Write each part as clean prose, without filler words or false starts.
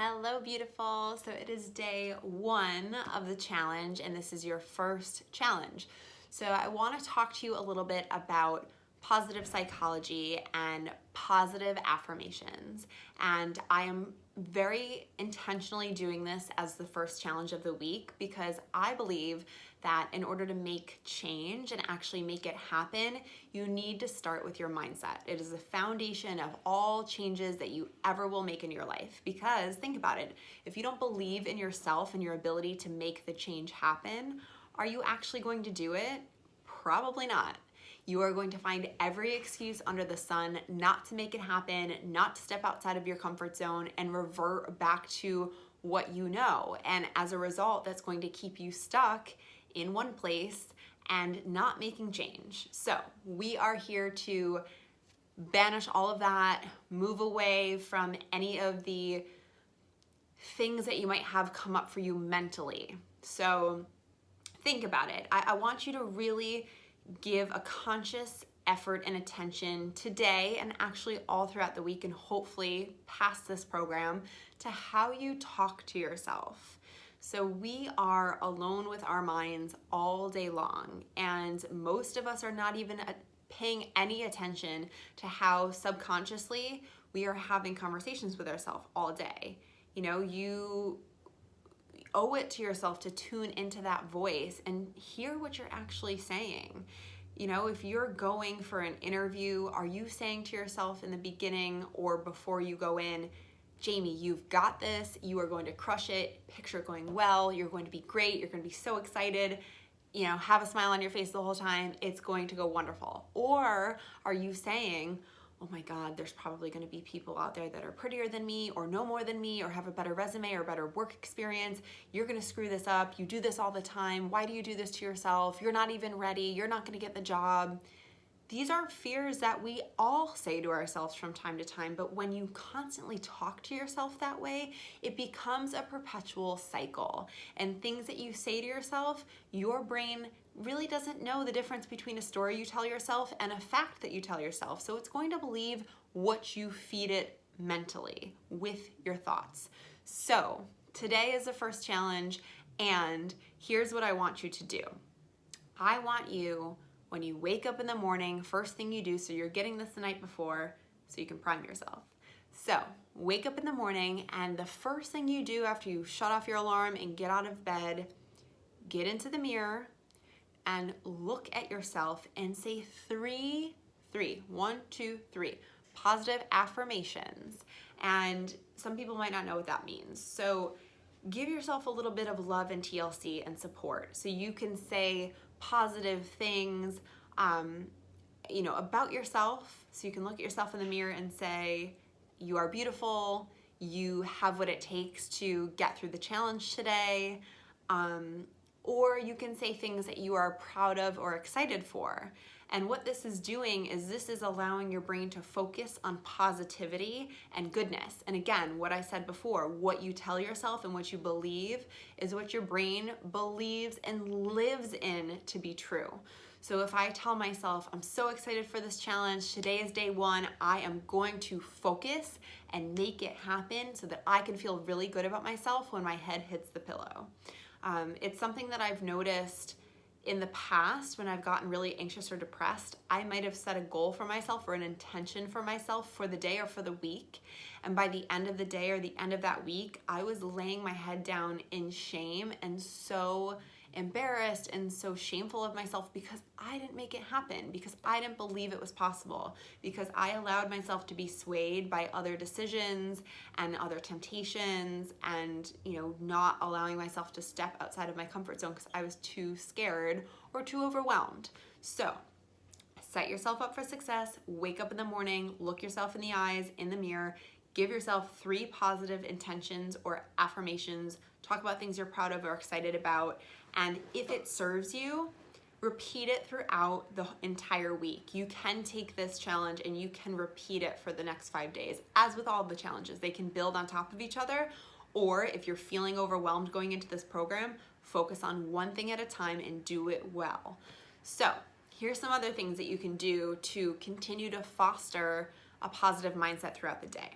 Hello, beautiful. So it is day one of the challenge, and this is your first challenge. So I want to talk to you a little bit about positive psychology and positive affirmations. And I am very intentionally doing this as the first challenge of the week because I believe that in order to make change and actually make it happen, you need to start with your mindset. It is the foundation of all changes that you ever will make in your life. Because think about it, if you don't believe in yourself and your ability to make the change happen, are you actually going to do it? Probably not. You are going to find every excuse under the sun not to make it happen, not to step outside of your comfort zone and revert back to what you know. And as a result, that's going to keep you stuck in one place and not making change. So we are here to banish all of that, move away from any of the things that you might have come up for you mentally. So think about it. I want you to really give a conscious effort and attention today and actually all throughout the week and hopefully past this program to how you talk to yourself. So we are alone with our minds all day long, and most of us are not even paying any attention to how subconsciously we are having conversations with ourselves all day. You know, you owe it to yourself to tune into that voice and hear what you're actually saying. You know, if you're going for an interview, are you saying to yourself in the beginning or before you go in, Jamie, you've got this, you are going to crush it, picture it going well, you're going to be great, you're going to be so excited, you know, have a smile on your face the whole time, it's going to go wonderful? Or are you saying, oh my God, there's probably going to be people out there that are prettier than me or know more than me or have a better resume or better work experience. You're going to screw this up. You do this all the time. Why do you do this to yourself? You're not even ready. You're not going to get the job. These are fears that we all say to ourselves from time to time, but when you constantly talk to yourself that way, it becomes a perpetual cycle. And things that you say to yourself, your brain really doesn't know the difference between a story you tell yourself and a fact that you tell yourself. So it's going to believe what you feed it mentally with your thoughts. So today is the first challenge, and here's what I want you to do. I want you, when you wake up in the morning, first thing you do, so you're getting this the night before so you can prime yourself. So wake up in the morning, and the first thing you do after you shut off your alarm and get out of bed, get into the mirror and look at yourself and say three, positive affirmations. And some people might not know what that means. So give yourself a little bit of love and TLC and support. So you can say positive things, about yourself. So you can look at yourself in the mirror and say, you are beautiful. You have what it takes to get through the challenge today. Or you can say things that you are proud of or excited for. And what this is doing is this is allowing your brain to focus on positivity and goodness. And again, what I said before, what you tell yourself and what you believe is what your brain believes and lives in to be true. So if I tell myself, I'm so excited for this challenge, today is day one, I am going to focus and make it happen so that I can feel really good about myself when my head hits the pillow. It's something that I've noticed in the past when I've gotten really anxious or depressed. I might have set a goal for myself or an intention for myself for the day or for the week. And by the end of the day or the end of that week, I was laying my head down in shame and so embarrassed and so shameful of myself because I didn't make it happen, because I didn't believe it was possible, because I allowed myself to be swayed by other decisions and other temptations and, not allowing myself to step outside of my comfort zone because I was too scared or too overwhelmed. So set yourself up for success, wake up in the morning, look yourself in the eyes, in the mirror, give yourself 3 positive intentions or affirmations, talk about things you're proud of or excited about, and if it serves you, repeat it throughout the entire week. You can take this challenge and you can repeat it for the next 5 days. As with all the challenges, they can build on top of each other, or if you're feeling overwhelmed going into this program, focus on one thing at a time and do it well. So here's some other things that you can do to continue to foster a positive mindset throughout the day.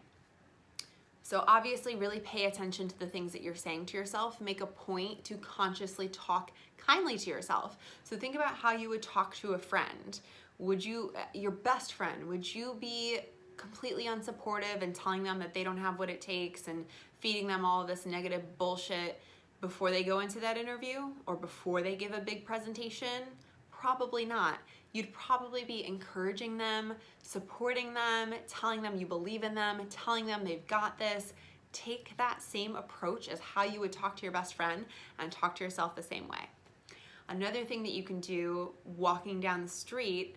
So obviously really pay attention to the things that you're saying to yourself. Make a point to consciously talk kindly to yourself. So think about how you would talk to a friend. Would you, your best friend, would you be completely unsupportive and telling them that they don't have what it takes and feeding them all of this negative bullshit before they go into that interview or before they give a big presentation? Probably not. You'd probably be encouraging them, supporting them, telling them you believe in them, telling them they've got this. Take that same approach as how you would talk to your best friend and talk to yourself the same way. Another thing that you can do walking down the street,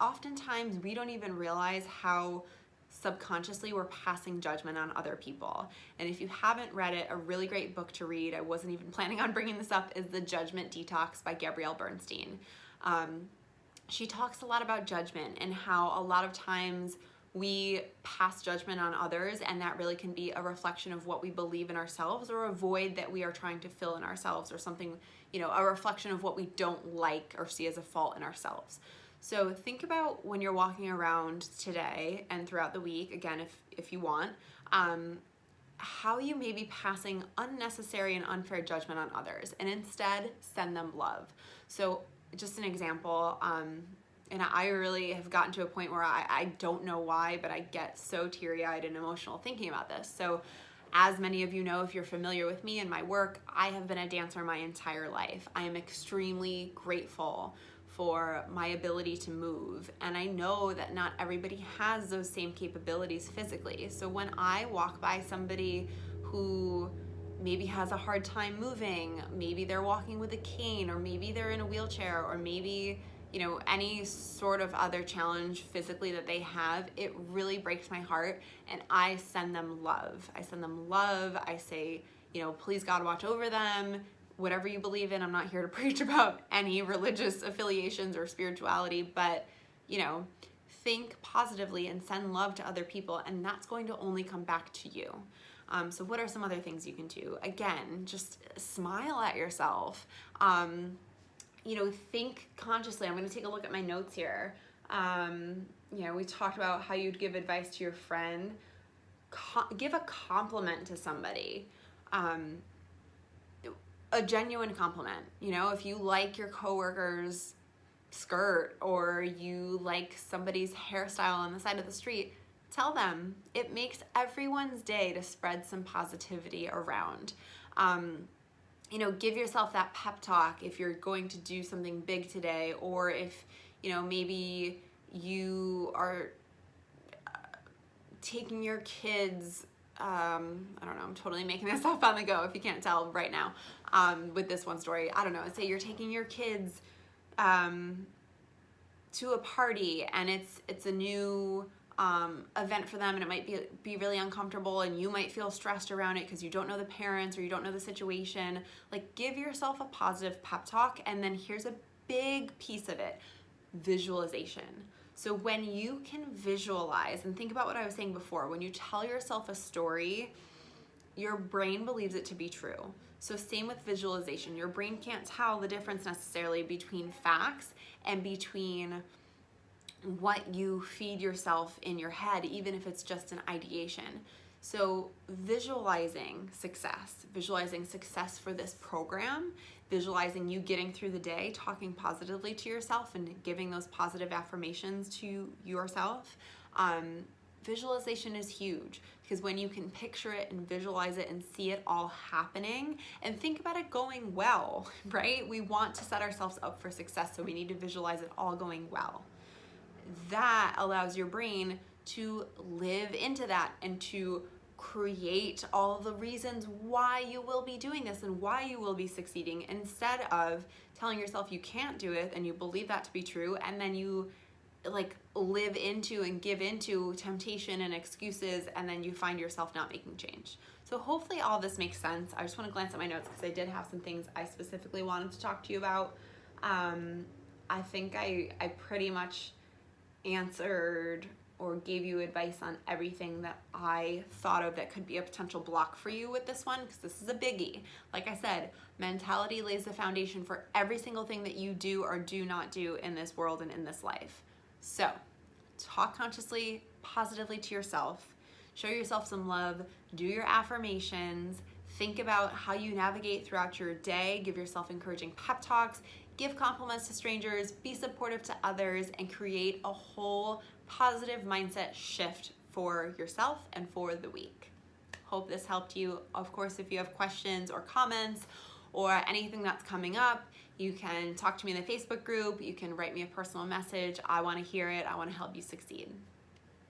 oftentimes we don't even realize how subconsciously we're passing judgment on other people. And if you haven't read it, a really great book to read, I wasn't even planning on bringing this up, is The Judgment Detox by Gabrielle Bernstein. She talks a lot about judgment and how a lot of times we pass judgment on others, and that really can be a reflection of what we believe in ourselves or a void that we are trying to fill in ourselves, or something, a reflection of what we don't like or see as a fault in ourselves. So think about when you're walking around today and throughout the week, again, if you want, how you may be passing unnecessary and unfair judgment on others, and instead send them love. So just an example, and I really have gotten to a point where I don't know why, but I get so teary-eyed and emotional thinking about this. So as many of you know, if you're familiar with me and my work, I have been a dancer my entire life. I am extremely grateful for my ability to move, and I know that not everybody has those same capabilities physically. So when I walk by somebody who maybe has a hard time moving, maybe they're walking with a cane, or maybe they're in a wheelchair, or maybe any sort of other challenge physically that they have, it really breaks my heart, and I send them love. I send them love. I say, please God watch over them. Whatever you believe in, I'm not here to preach about any religious affiliations or spirituality, but think positively and send love to other people, and that's going to only come back to you. So what are some other things you can do? Again, just smile at yourself. Think consciously. I'm going to take a look at my notes here. We talked about how you'd give advice to your friend. Give a compliment to somebody. A genuine compliment. If you like your coworker's skirt, or you like somebody's hairstyle on the side of the street, tell them. It makes everyone's day to spread some positivity around. Give yourself that pep talk if you're going to do something big today, or if, maybe you are taking your kids, I don't know, I'm totally making this up on the go if you can't tell right now, with this one story. I don't know, say you're taking your kids to a party, and it's a new event for them, and it might be really uncomfortable, and you might feel stressed around it because you don't know the parents or you don't know the situation. Like, give yourself a positive pep talk. And then here's a big piece of it: visualization. So when you can visualize, and think about what I was saying before, when you tell yourself a story, your brain believes it to be true. So same with visualization. Your brain can't tell the difference necessarily between facts and between what you feed yourself in your head, even if it's just an ideation. So visualizing success for this program, visualizing you getting through the day, talking positively to yourself and giving those positive affirmations to yourself. Visualization is huge, because when you can picture it and visualize it and see it all happening and think about it going well, right? We want to set ourselves up for success, so we need to visualize it all going well. That allows your brain to live into that and to create all of the reasons why you will be doing this and why you will be succeeding, instead of telling yourself you can't do it and you believe that to be true, and then you live into and give into temptation and excuses, and then you find yourself not making change. So hopefully all this makes sense. I just want to glance at my notes because I did have some things I specifically wanted to talk to you about. I think I pretty much answered or gave you advice on everything that I thought of that could be a potential block for you with this one, because this is a biggie. Like I said, mentality lays the foundation for every single thing that you do or do not do in this world and in this life. So talk consciously, positively to yourself. Show yourself some love, do your affirmations, think about how you navigate throughout your day, give yourself encouraging pep talks, give compliments to strangers, be supportive to others, and create a whole positive mindset shift for yourself and for the week. Hope this helped you. Of course, if you have questions or comments or anything that's coming up, you can talk to me in the Facebook group. You can write me a personal message. I want to hear it. I want to help you succeed.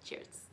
Cheers.